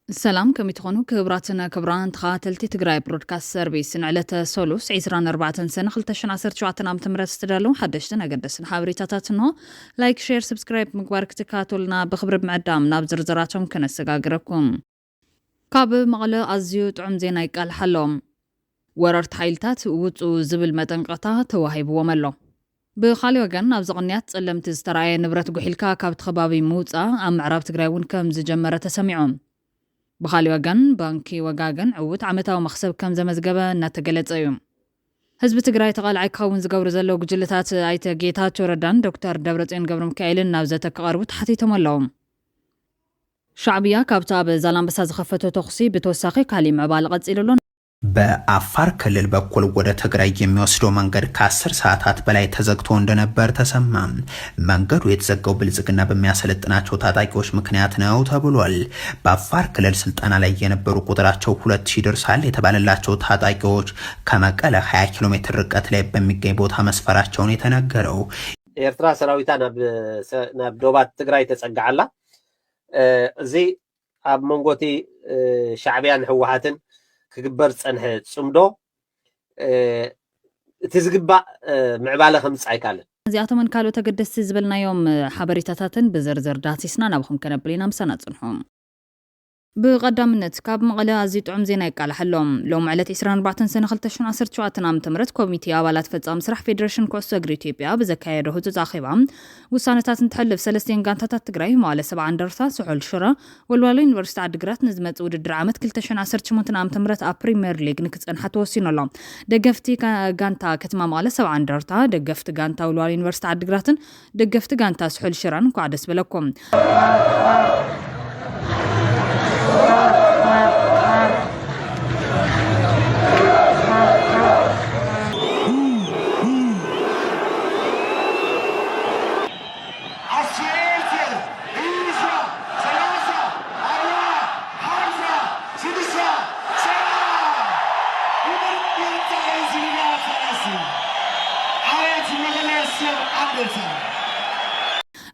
السلام كم تخونو كبراتنا كبران تخاتلتي تقراي برودكاست سيرفيس نعلة سولوس 24 سنة خلتشن عصر شوعتنا عم تمرت استدالو حدشتنا قدسنا حابريتاتاتنو لايك شير سبسكرايب مقبارك تكاتولنا بخبر بمعدام ناب زرزراتهم كنسقاقركم كاب مغلا أزيو تعم زينا يقال حلوم وررت حيلتات ووتو زبل متنقطا تواهيب وملو بخالي وغن ناب زغنيات تسلمت استرعي نبرت قحيلكا كاب تخبابي موتا أم عراب تقرايون كم زجمرة تسمعون بخالي وغن بانكي وغاغن عوت عمتاو مخسب كم زمزقبا ناتقلت ايوم حزب تقراي تقال عيكاون زقور زلو قجلتات ايتا جيتات وردان دكتور دبرتين قبرم كايلن نابزتك قاربت حتي تملوم شعبيا كابتاب زالان بساز خفتو تخصي بتوساقي كالي معبالغت إلولون በአፋር ክልል በኩል ወደ ትግራይ የሚወስደው መንገድ ከ10 ሰዓታት በላይ ተዘግቶ እንደነበር ተሰማ። መንገዱ የተዘጋው ብልጽግና በሚያሰለጥናቸው ታጣቂዎች ምክንያት ነው ተብሏል። በአፋር ክልል ስልጠና ላይ የነበሩ ቁጥራቸው 2000 ይደርሳል የተባለላቸው ታጣቂዎች ከመቀለ 20 ኪሎ ሜትር ርቀት ላይ በሚገኝ ቦታ መስፈራቸውን የተነገረው ኤርትራ ሰራዊታ ናብ ዶባት ትግራይ ተጸጋዓላ እዚ ኣብ መንጎቲ ሻዕብያን ህወሓትን كجبر صنح صمدو تزغبا معباله خمس عيكاله زياتو من كالو تقدس زبلنا يوم حبريتاتاتن بزرزر داتيسنا نابخم كنبلينا مسنا صنحوم بقدامنت كاب مقلا زيت عم زينا يقال حلوم لوم على 24 سنه 2017 عام تمرت كوميتي አባላት ፈጻም ስራሕ ፌደሬሽን ኮሶ እግሪ ኢትዮጵያ በዘካየደው ህዝብ ዛኺባም ውሳነታትን ተሐልፍ ሰለስቴን ጋንታታት ትግራይ ማለ 70 እንደርታ ስሑል ሽራ ወልዋሎ ዩኒቨርሲቲ ዓዲግራት ንዝመጽ ውድድር ዓመት 2018 ዓም ተምረት ኣብ ፕሪሚየር ሊግ ንክጸንሐ ተወሲኖሎም ደገፍቲ ጋንታ ከተማ ማለ 70 እንደርታ ደገፍቲ ጋንታ ወልዋሎ ዩኒቨርሲቲ ዓዲግራትን ደገፍቲ ጋንታ ስሑል ሽራን ኳደስ በለኩም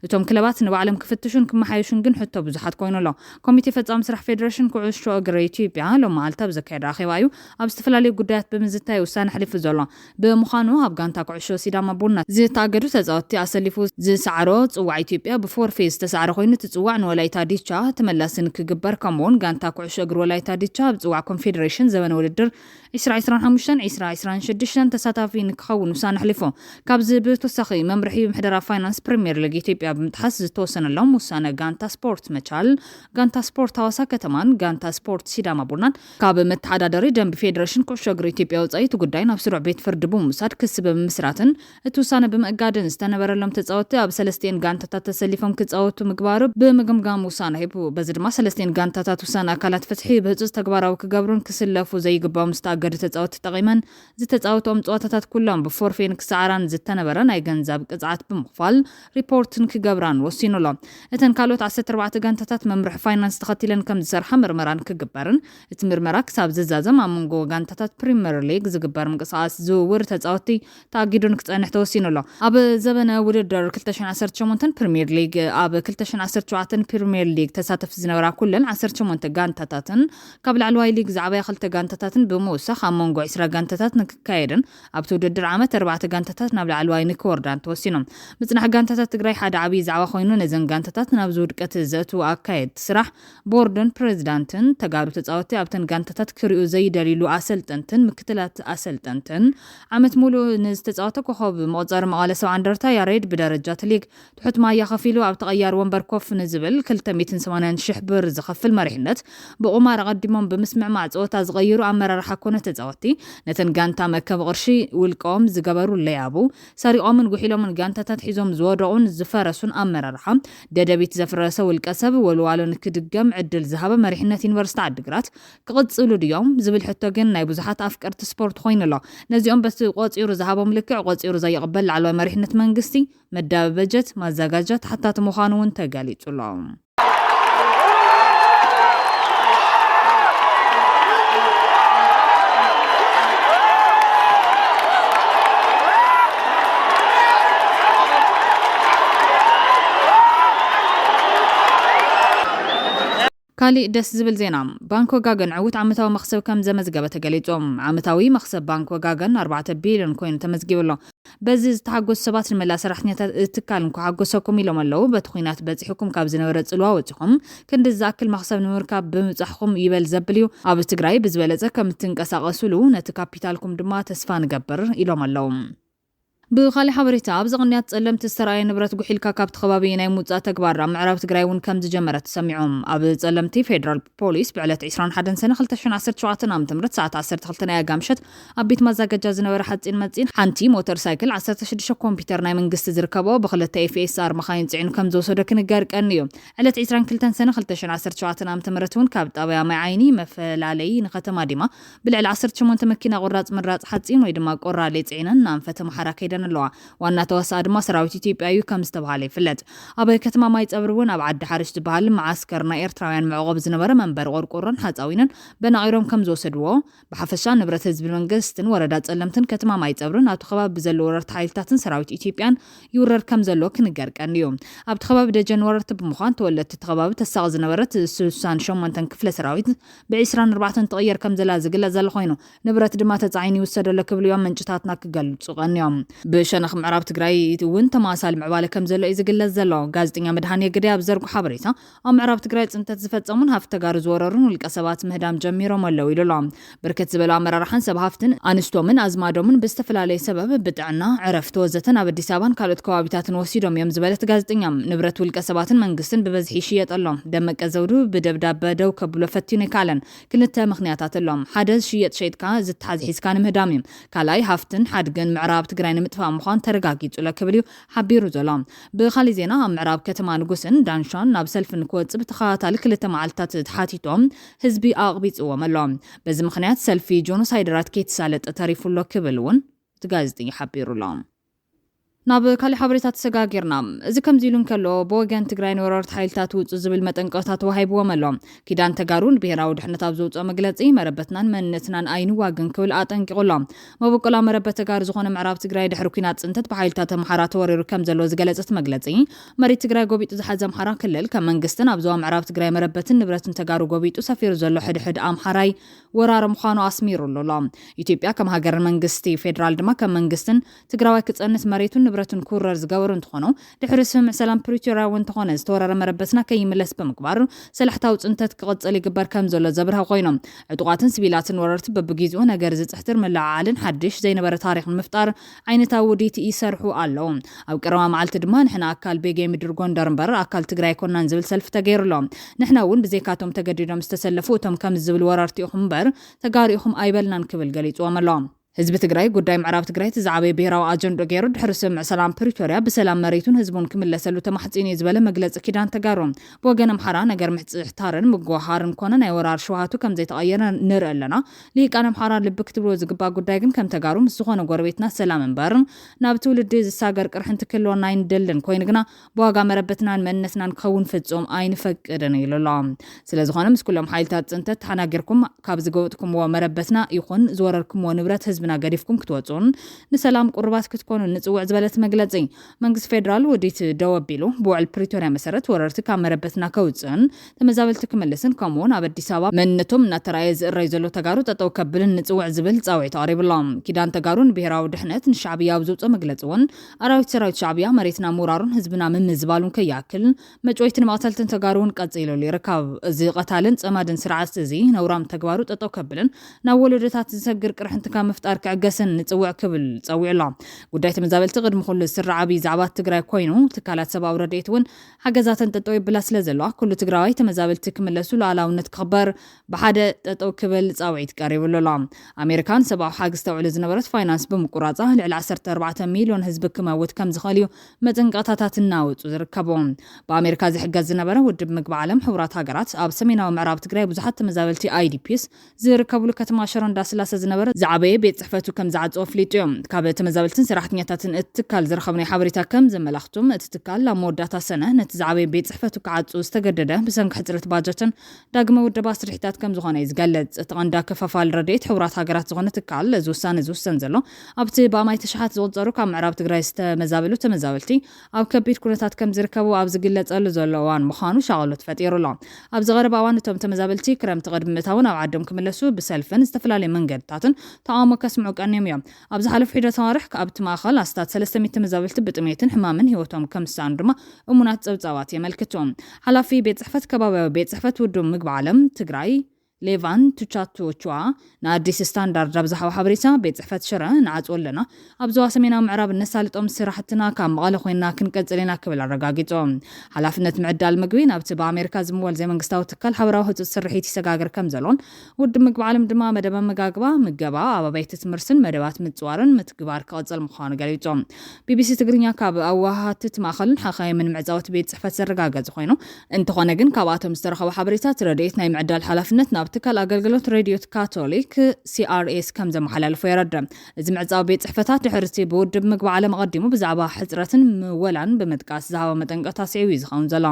እቶም ክለባት ንባዕሎም ክፍትሹን ክመሓየሹን ግን ሕቶ ብዙሓት ኮይኑሎ ኮሚቴ ፈጻም ስራሕ ፌደሬሽን ኩዕሾ እግሪ ኢትዮጵያ ሎም ማልታ ብዘካየደ ኣኼባዩ ኣብ ዝተፈላለዩ ጉዳያት ብምዝታይ ውሳነ ሕሊፉ ዘሎ ብምዃኑ ኣብ ጋንታ ኩዕሾ ሲዳማ ቡና ዝተኣገዱ ተጻወትቲ ኣሰሊፉ ዝሰዓሮ ጽዋዕ ኢትዮጵያ ብፎርፌ ዝተሰዓረ ኮይኑ ትጽዋዕ ንወላይታ ዲቻ ተመላስን ክግበር ከምኡውን ጋንታ ኩዕሾ እግሪ ወላይታ ዲቻ ብጽዋዕ ኮንፌደሬሽን ዘበነ ውድድር 2025-2026 ተሳታፊ ንክኸውን ውሳነ ሕሊፉ ካብዚ ብተወሳኺ መምርሒ ምሕደራ ፋይናንስ ፕሪሚየር ሊግ ኢትዮጵያ بمتحس ዝተወሰነሎም ውሳነ ጋንታ ስፖርት መቻል ጋንታ ስፖርት ሐዋሳ ከተማን ጋንታ ስፖርት ሲዳማ ቡናን ካብ መተሓዳደሪ ደንብ ፌደሬሽን ኩዕሾ እግሪ ኢትዮጵያ ወጻኢት ጉዳይ ናብ ስሩዕ ቤት ፍርዲ ብምውሳድ ክስ ብምስራትን እቲ ውሳነ ብምእጋድን ዝተነበረሎም ተጻወትቲ ኣብ ሰለስቴን ጋንታታት ተሰሊፎም ክጻወቱ ምግባሩ ብምግምጋም ውሳነ ሂቡ በዚ ድማ ሰለስቴን ጋንታታት ውሳነ ኣካላት ፍትሒ ብህጹጽ ተግባራዊ ክገብሩን ክስለፉ ዘይግባኦም ዝተኣገዱ ተጻወትቲ ጠቂመን ዝተጻወቶም ጸወታታት ኩሎም ብፎርፌን ክሰዓራን ዝተነበረ ናይ ገንዘብ ቅጽዓት ብምኽፋል ሪፖርትን كجبران وسينولا إذن كالوت 14 جانتات ممرح فاينانس تختيلن كم زرحة مرمران كجبرن تمرمرك ساب زازم عمونجو جانتات بريمير ليج زجبر مقصاص زور تزاوتي تاجدون كتأنح توسينولا أب زبنا ورد كلتشن 10 شمونتن بريمير ليج أب كلتشن 10 شواتن بريمير ليج تساتف زنورا كلن 10 شمونت جانتاتن قبل علواي ليج زعبايا خلت جانتاتن بموسخ عمونجو 10 جانتات نكايدن أبتو ودر عامة 4 جانتات نبل علواي نكوردان توسينهم مثل جانتات تجري حدا عبي زعوا خوينو نزن ጋንታታት ናብ ዝውድቀት ዘቱ ኣካየድ ስራሕ ቦርድን ፕሬዝዳንትን ተጋሩ ተጻወቲ ኣብተን ጋንታታት ክሪኡ ዘይደሊሉ ኣሰልጠንትን ምክትላት ኣሰልጠንትን ዓመት ሙሉ ንዝተጻወተ ኮኸብ መቆጸር መቐለ 70 እንደርታ ያሬድ ብደረጃት ሊግ ትሑት ማያ ከፊሉ ኣብ ተቐያር ወንበር ኮፍ ንዝብል 280,000 ብር ዝኸፍል መሪሕነት ብቁማር ቀዲሞም ብምስምዕ ማዕጾታ ዝቀይሩ ኣመራርሓ ኮነ ተጻወቲ ነተን ጋንታ መከብ ቅርሺ ውልቆም ዝገበሩ ለያቡ ሰሪቆምን ጉሒሎምን ጋንታታት ሒዞም ዝወደቁን ዝፈረሱን ኣመራርሓ ደደቢት ዘፍረሰው القሰብ ወልዋሎ ንክድገም ዕድል ዝሃበ መሪሕነት ዩኒቨርሲቲ ዓዲግራት ክቅጽሉ ድዮም ዝብል ሕቶ ግን ናይ ብዙሓት ኣፍቀርቲ ስፖርት ኮይኑሎ ነዚኦም በቲ ቆጺሩ ዝሃቦም ልክዕ ቆጺሩ ዘይቅበል ላዕለዋይ መሪሕነት መንግስቲ መዳበ በጀት ማዘጋጀት ሓታት ምዃኑን ተገሊጹሎም كالي دس زبل زينا بانك وغاغن عوت عمتاو مخسب كم زمزقبة تقليتهم عمتاوي مخسب بانك وغاغن 4 بليون كوين تمزقب له بزز تحقوس سبات الملا سرحنيات اتكالن كحقوسكم يلوم اللو بتخوينات بزحكم كابزنا ورد صلواوتكم كند زاكل مخسب نمركاب بمصحكم يبل زبليو اب تግራይ بزبلزه كم تنقساقسلو نت كابيتالكم دما تسفا نغبر يلوم اللو بخالي حبريتا بزغنيات ጸለምት استراي نبرت غحيلካ ካብት ከባቢ ናይ ሙጻ ተግባር ምዕራብ ትግራይ ውን ከም ዝጀመረት ሰሚዖም ኣብ ጸለምቲ ፌደራል ፖሊስ ብዕለት 21 ሰነ 2017 ዓ.ም ሰዓት 12 ኣጋምሸት ኣብ ቤት ማዛገጃ ዝነበረ ሓጺን መጺን ሓንቲ ሞተር ሳይክል 16 ኮምፒተር ናይ መንግስቲ ዝርከቦ ብክልተ ኤፍኤስአር መኻይን ጽዕኑ ከም ዝወሰደ ክንገር ቀንዩ ዕለት 22 ሰነ 2017 ዓ.ም ውን ካብ ጣብያ ማይ ዓይኒ መፈላለይ ንከተማ ዲማ ብልዕሊ 18 መኪና ቁራጽ ምራጽ ሓጺን ወይ ድማ ቆራሌ ጽዕነን ናንፈተ መሓራ ከይደ ዋና ተወሳኢ ድማ ሰራዊት ኢትዮጵያ እዩ ከም ዝተባሃለ ይፍለጥ ኣብ ከተማ ማይ ጸብሩን ኣብ ዓዲ ሓርሽ ዝበሃል ማዓስከርና ኤርትራውያን መዕቆብ ዝነበረ መንበር ቆርቆሮን ሓጻዊንን በናቂሮም ከም ዝወሰድዎ ብሓፈሻ ንብረት ህዝቢ መንግስትን ወረዳ ጸለምትን ከተማ ማይ ጸብሩን ኣብ ተኸባቢ ዘሎ ወረርቲ ሓይልታትን ሰራዊት ኢትዮጵያን ይውረር ከም ዘሎ ክንገር ቀንዩ ኣብ ተኸባቢ ደጀን ወረርቲ ብምዃን ተወለድቲ ተኸባቢ ተሳቕ ዝነበረት 68 ክፍለ ሰራዊት ብ24 ተቀየር ከም ዘላ ዝግለጽ ዘሎ ኮይኑ ንብረት ድማ ተጻዒኒ ይወሰደሎ ክብልዮም መንጭታትና ክገልጹ ቀንዮም بشنخ معراب تግራይ ውን ተማሳል ምዕባለ ከም ዘሎ ይዝግለጽ ዘሎ ጋዜጠኛ መድሃን የግዲ ኣብ ዘርጉ ሓበሬታ ኣብ ምዕራብ ትግራይ ጽንተት ዝፈጸሙን ሃፍቲ ተጋሩ ዝወረሩን ውልቀ ሰባት ምህዳም ጀሚሮም ኣለው ኢሉሎም ብርክት ዝበሉ ኣመራርሓን ሰብሃፍትን ኣንስቶምን ኣዝማዶምን ብዝተፈላለየ ሰበብ ብጥዕና ዕረፍቲ ወዘተን ኣብ አዲስ አበባን ካልኦት ከባቢታትን ወሲዶም እዮም ዝበለት ጋዜጠኛ ንብረት ውልቀ ሰባትን መንግስትን ብበዝሒ ይሽየጠሎም ደመቀ ዘውዱ ብደብዳቤ ደው ከብሎ ፈቲኑ ይካለን ክልተ ምኽንያታት ኣሎም ሓደ ሽየጥ ሸይጥካ ዝተሓዝ ሒዝካ ንምህዳም እዩ ካልኣይ ሃፍትን ሓድግን ምዕራብ ትግራይ ንምጥፋ ምዃን ተረጋጊጹ ለክብልዩ ሓቢሩ ዘሎ ብኻሊ ዜና ኣብ ምዕራብ ከተማ ንጉስን ዳንሻን ናብ ሰልፍን ክወጽእ ብተኸታታሊ ክልተ መዓልታት ተሓቲቶም ህዝቢ ኣቕቢጽዎም ኣሎ በዚ ምኽንያት ሰልፊ ጆኖሳይደራት ከይተሳለጠ ተሪፉሎ ክብል ውን ጋዜጠኛ ሓቢሩ ኣሎ ናብ ካሊ ሓበሬታት ተሰጋጊርና እዚ ከምዚ ኢሉን ከሎ በወገን ትግራይ ወራርት ሓይልታት ውጽእ ዝብል መጠንቀቕታት ወሃይብዎም ኣሎ ኪዳን ተጋሩን ብሄራዊ ድሕነት ኣብ ዘውጽኦ መግለጺ መረበትናን መንነትናን ኣይንዋግን ክብል ኣጠንቂቑሎ መበቆላ መረበት ተጋሩ ዝኾነ ምዕራብ ትግራይ ድሕሪ ኩናት ጽንተት ብሓይልታት ኣምሓራ ተወሪሩ ከም ዘሎ ዝገለጸት መግለጺ መሬት ትግራይ ጎቢጡ ዝሓዘ ኣምሓራ ክልል ከም መንግስትን ኣብ ዞባ ምዕራብ ትግራይ መረበትን ንብረትን ተጋሩ ጎቢጡ ሰፊሩ ዘሎ ሕድሕድ ኣምሓራይ ወራር ምዃኑ ኣስሚሩሎ ኢትዮጵያ ከም ሃገር መንግስቲ ፌደራል ድማ ከም መንግስትን ትግራዋይ ክጸንስ መሬቱን ንብረቱን ኩረር ዝገበሩ እንትኾኑ ድሕሪ ስምዕ ሰላም ፕሪቶሪያ ውን ተኾነ ዝተወረረ መረበትና ከይምለስ ብምግባር ሰላሕታዊ ጽንተት ክቕጽል ይግበር ከም ዘሎ ዘብርሃ ኮይኖም ዕጡቃትን ሲቪላትን ወረርቲ በብግዚኡ ነገር ዝጽሕትር መላዓልን ሓድሽ ዘይነበረ ታሪኽን ምፍጣር ዓይነታዊ ውዲት ይሰርሑ ኣለዉ ኣብ ቀረባ መዓልቲ ድማ ንሕና ኣካል ቤጌ ምድር ጎንደር እምበር ኣካል ትግራይ ኮናን ዝብል ሰልፊ ተገይሩሎ ንሕና ውን ብዘይካቶም ተገዲዶም ዝተሰለፉ እቶም ከም ዝብል ወረርቲ ኢኹም እምበር ተጋሪኢኹም ኣይበልናን ክብል ገሊጽዎም ኣሎ ህዝቢ ትግራይ ጉዳይ ምዕራብ ትግራይ ተዛዕበየ ብሄራዊ ኣጀንዳ ገይሩ ድሕሪ ስምዕ ሰላም ፕሪቶሪያ ብሰላም መሬቱን ህዝቡን ክምለሰሉ ተማሕጺን ዝበለ መግለጺ ኪዳን ተጋሩ ብወገን ኣምሓራ ነገር ምሕጽሕታርን ምጓሃርን ኮነ ናይ ወራር ሸውሃቱ ከም ዘይተቐየረ ንርኢ ኣለና ሊቃን ኣምሓራ ልቢ ክትብሎ ዝግባእ ጉዳይ ግን ከም ተጋሩ ምስ ዝኾነ ጎረቤትና ሰላም እምበር ናብ ትውልዲ ዝሳገር ቅርሕንቲ ክህልወና ይንደልን ኮይኑ ግና ብዋጋ መረበትናን መንነትናን ክኸውን ፍጹም ኣይንፈቅድን ኢሉሎ ስለዝኾነ ምስ ኩሎም ሓይልታት ጽንተት ተሓናጊርኩም ካብ ዝገበጥኩምዎ መረበትና ይኹን ዝወረርኩምዎ ንብረት ህዝብና ገዲፍኩም ክትወጹን ንሰላም ቁርባት ክትኮኑ ንጽውዕ ዝበለት መግለጺ መንግስት ፌደራል ወዲት ደው ኣቢሉ ብውዕል ፕሪቶሪያ መሰረት ወረርቲ ካብ መረበትና ከውጽን ተመዛበልቲ ክመልስን ከምኡውን ኣብ አዲስ አበባ መንነቶም እናተራእየ ዝእረይ ዘሎ ተጋሩ ጠጠው ከብልን ንጽውዕ ዝብል ጻውዒት ቀሪብሎም ኪዳን ተጋሩን ብሄራዊ ድሕነት ንሻዕብያ ኣብ ዘውጽኦ መግለጺ ውን ኣራዊት ሰራዊት ሻዕብያ መሬትና ምውራሩን ህዝብና ምምዝባሉን ከያክል መጮይትን መቕተልትን ተጋሩን ቀጺሉ ይርከብ እዚ ቀታልን ጸማድን ስርዓት እዚ ነውራም ተግባሩ ጠጠው ከብልን ናብ ወለዶታት ዝሰግር ቅርሕንቲ ካብ መፍጣር ክዕገስን ንጽውዕ ክብል ጸዊዕላ ጉዳይ ተመዛበልቲ ቅድሚ ኩሉ ስራዓቢ ዛዕባት ትግራይ ኮይኑ ትካላት ሰብኣዊ ረድኤት ውን ሓገዛተን ጠጠው ይብላ ስለ ዘለዋ ኩሉ ትግራዋይ ተመዛበልቲ ክምለሱ ሉዓላውነት ክኽበር ብሓደ ጠጠው ክብል ጻውዒት ቀሪቡሎ ኣሜሪካን ሰብኣዊ ሓገዝ ተውዕሉ ዝነበረት ፋይናንስ ብምቁራጻ ልዕሊ 14 ሚልዮን ህዝቢ ክመውት ከም ዝኽእል መጠንቀቕታታት እናወጹ ዝርከቦም ብኣሜሪካ ዝሕገዝ ዝነበረ ውድብ ምግቢ ዓለም ሕቡራት ሃገራት ኣብ ሰሜናዊ ምዕራብ ትግራይ ብዙሓት ተመዛበልቲ IDPs ዝርከብሉ ከተማ ሽረ እንዳስላሴ ዝነበረ ዛዕበየ ቤት ጽሕፈቱ ከም ዝዓጽኦ ፍሊጡ እዮም ካብ ተመዛበልትን ሰራሕተኛታትን እትካል ዝረኸብናይ ሓበሬታ ከም ዘመላኽቱም እቲ ትካል ኣብ መወዳእታ ሰነ ነቲ ዝዓበየ ቤት ጽሕፈቱ ክዓጽኡ ዝተገደደ ብሰንኪ ሕፅረት ባጀትን ዳግመ ውደባ ስርሒታት ከም ዝኾነ ይዝገልጽ እቲ ቀንዲ ከፋፋሊ ረድኤት ሕቡራት ሃገራት ዝኾነ ትካል እዚ ውሳነ ዝውሰን ዘሎ ኣብቲ ብኣማይ ተሸሓት ዝቑጸሩ ካብ ምዕራብ ትግራይ ዝተመዛበሉ ተመዛበልቲ ኣብ ከቢድ ኩነታት ከም ዝርከቡ ኣብ ዝግለጸሉ ዘሎ እዋን ምዃኑ ሻቐሎት ፈጢሩሎ ኣብ ዝቐረበ እዋን እቶም ተመዛበልቲ ክረምቲ ቅድሚ ምእታውን ኣብ ዓዶም ክምለሱ ብሰልፍን ዝተፈላለየ መንገድታትን ተቃውሞ ከስምዑ ቀንዮም እዮም ኣብ ዝሓለፈ ሒደት ተዋርሕ ኣብቲ ማእኸል ኣስታት 300 ተመዛበልቲ ብጥሜትን ሕማምን ህይወቶም ከም ዝሳኑ ድማ እሙናት ፀብፃባት የመልክቶም ሓላፊ ቤት ጽሕፈት ከባቢያዊ ቤት ጽሕፈት ውድብ ምግቢ ዓለም ትግራይ ሌቫን ቱቻቱቹዋ ንኣዲስ ስታንዳርድ ኣብ ዝሃቦ ሓበሬታ ቤት ጽሕፈት ሽረ ንዓጽዎ ኣለና ኣብ ዞባ ሰሜናዊ ምዕራብ እነሳልጦም ስራሕትና ካብ መቐለ ኮይንና ክንቀጽል ኢና ክብል ኣረጋጊጾም ሓላፍነት ምዕዳል ምግቢ ናብቲ ብኣሜሪካ ዝምወል ዘይመንግስታዊ ትካል ሓበራዊ ህፁፅ ስርሒት ይሰጋገር ከም ዘሎን ውድብ ምግቢ ዓለም ድማ መደበ መጋግባ ምገባ ኣብ ኣባይቲ ትምህርትን መደባት ምጽዋርን ምትግባር ክቕጽል ምዃኑ ገሊጾም ቢቢሲ ትግርኛ ካብ ኣዋሃትት ማእኸልን ሓኻይምን ምዕዛወት ቤት ጽሕፈት ዘረጋገጸ ኮይኑ እንተኾነ ግን ካብኣቶም ዝተረኸበ ሓበሬታት ረድኤት ናይ ምዕዳል ሓላፍነት ናብ ትካል ኣገልግሎት ሬድዮ ካቶሊክ CRS ከም ዘመሓላልፎ የረድእ እዚ ምዕዛው ቤት ጽሕፈታት ድሕርቲ ብውድብ ምግቢ ዓለም ቀዲሙ ብዛዕባ ሕፅረትን ምወላን ብምጥቃስ ዝሃበ መጠንቀቕታ ስዒቡ ዝኸውን ዘሎ